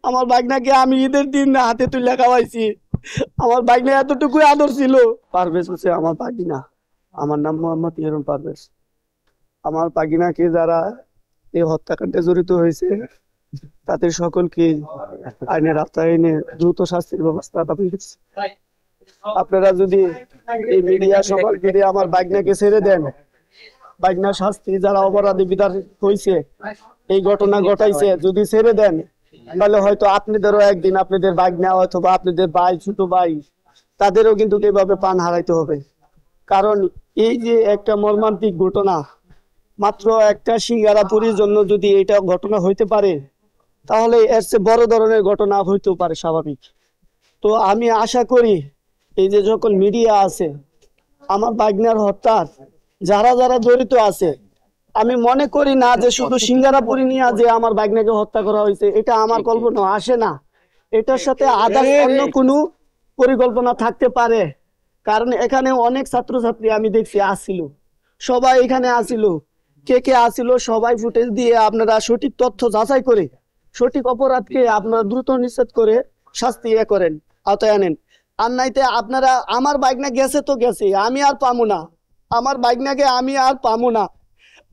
আমার বাগনাকে আমি ঈদের দিন হাতে তুলে খাওয়াইছি। আমার বাগনা এতটুকুই আদর ছিল। পারভেজ হচ্ছে আমার বাগিনা। আমার নাম মোহাম্মদ ইহরুন পারভেজ। আমার বাগিনাকে যারা এই হত্যাকাণ্ডে জড়িত হয়েছে তাদের সকলকে আইনের আওতায় এনে দ্রুত শাস্তির ব্যবস্থা দাবি করছি। আপনারা যদি এই মিডিয়া সবাইকে দিয়ে আমার বাগনাকে ছেড়ে দেন, বাগনার শাস্তি যারা অপরাধী বিধান হয়েছে, এই ঘটনা ঘটাইছে, যদি ছেড়ে দেন তাহলে হয়তো আপনাদেরও একদিন আপনাদের বাগনা অথবা আপনাদের ভাই, ছোট ভাই, তাদেরও কিন্তু এভাবে প্রাণ হারাইতে হবে। কারণ এই যে একটা মর্মান্তিক ঘটনা, মাত্র একটা সিঙ্গারাপুরীর জন্য যদি এটা ঘটনা হইতে পারে, তাহলে এর চেয়ে বড় ধরনের ঘটনা হইতেও পারে স্বাভাবিক। তো আমি আশা করি এই যে যখন মিডিয়া আছে, আমার বাগনার হত্যার যারা যারা জড়িত আছে, আমি মনে করি না যে শুধু সিঙ্গারাপুরি নিয়ে যে আমার বাগনাকে হত্যা করা হয়েছে, এটা আমার কল্পনা আসে না। এটার সাথে আদার্স অন্য কোনো পরিকল্পনা থাকতে পারে। কারণ এখানে অনেক ছাত্রছাত্রী আমি দেখছি আসছিল, সবাই এখানে আসছিল। কে কে আসছিল সবাই ফুটেজ দিয়ে আপনারা সঠিক তথ্য যাচাই করে সঠিক অপরাধকে আপনারা দ্রুত নিষেধ করে শাস্তি করেন, আওতায় আনেন। আর নাইতে আপনারা আমার বাগনা গেছে তো গেছে, আমি আর পামু না। আমার বাগনাকে আমি আর পামু না।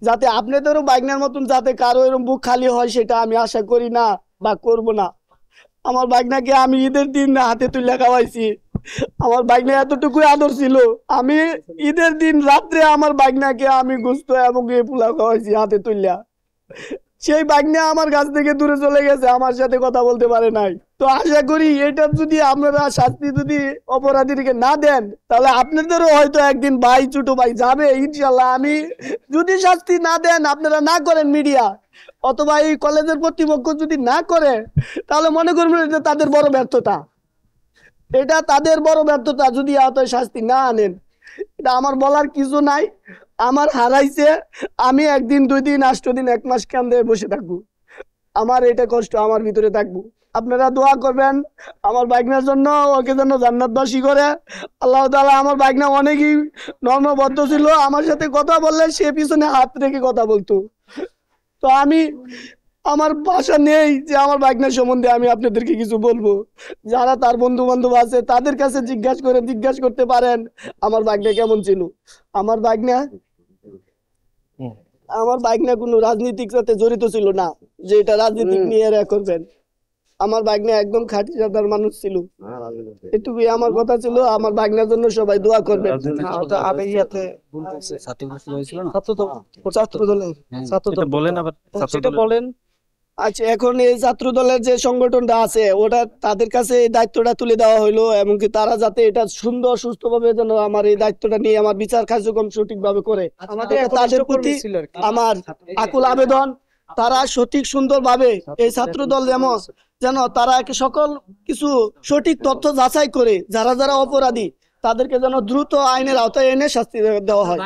যাতে আপনাদেরও বাগনার মতন যাতে কারো এরকম বুক খালি হয় সেটা আমি আশা করি না বা করব না। আমার বাগনাকে আমি ঈদের দিন হাতে তুলে খাওয়াইছি। আমার বাগনা এতটুকুই আদর ছিল। আমি ঈদের দিন রাত্রে আমার বাগনাকে আমি গোস্ত এবং পোলাও খাওয়াইছি হাতে তুলিয়া। সেই বাগনা আমার কাছ থেকে দূরে চলে গেছে, আমার সাথে কথা বলতে পারে নাই। তো আশা করি এটা যদি আপনারা শাস্তি যদি অপরাধীকে না দেন, তাহলে আপনাদেরও হয়তো একদিন ভাই, ছোট ভাই যাবে ইনশাল্লাহ। আমি যদি শাস্তি না দেন, আপনারা না করেন মিডিয়া অথবা এই কলেজের কর্তৃপক্ষ যদি না করে, তাহলে মনে করবেন এটা তাদের বড় ব্যর্থতা। এটা তাদের বড় ব্যর্থতা যদি আওতায় শাস্তি না আনেন। এটা আমার বলার কিছু নাই। আমার হারাইছে, আমি একদিন, 2 দিন, 8 দিন, 1 মাস কান্দে বসে থাকবো। আমার এটা কষ্ট আমার ভিতরে থাকবো। আপনারা দোয়া করবেন আমার বাগনার জন্য, ওকে যেন জান্নাতবাসী করে আল্লাহ তাআলা। আমার বাগনা অনেকই নম্রভদ্র ছিল, আমার সাথে কথা বললে সে পিছনে হাত রেখে কথা বলতো। তো আমি আমার ভাষা নেই যে আমার বাগনার সম্বন্ধে আমি আপনাদেরকে কিছু বলবো। যারা তার বন্ধু বান্ধব আছে তাদের কাছে জিজ্ঞাসা করতে পারেন আমার বাগনা কেমন ছিল। আমার বাগনা কোনো রাজনীতির সাথে জড়িত ছিল না যে এটা রাজনীতিক নিয়ে এরা করবেন। আমার বাগনা একদম খাঁটি সাধারণ মানুষ ছিল। এটুকুই আমার কথা ছিল। আমার বাগনার জন্য সবাই দোয়া করবেন। বলেন। আচ্ছা, এখন এই ছাত্র দলের যে সংগঠনটা আছে ওটা তাদের কাছে এই দায়িত্বটা তুলে দেওয়া হলো, এবং কি তারা যাতে এটা সুন্দর সুস্থভাবে যেন আমার এই দায়িত্বটা নিয়ে আমার বিচার কার্যক্রম সঠিকভাবে করে, তাদের প্রতি আমার আকুল আবেদন তারা সঠিক সুন্দরভাবে এই ছাত্র দল যেন তারা সকল কিছু সঠিক তথ্য যাচাই করে যারা যারা অপরাধী তাদেরকে যেন দ্রুত আইনের আওতায় এনে শাস্তি দেওয়া হয়।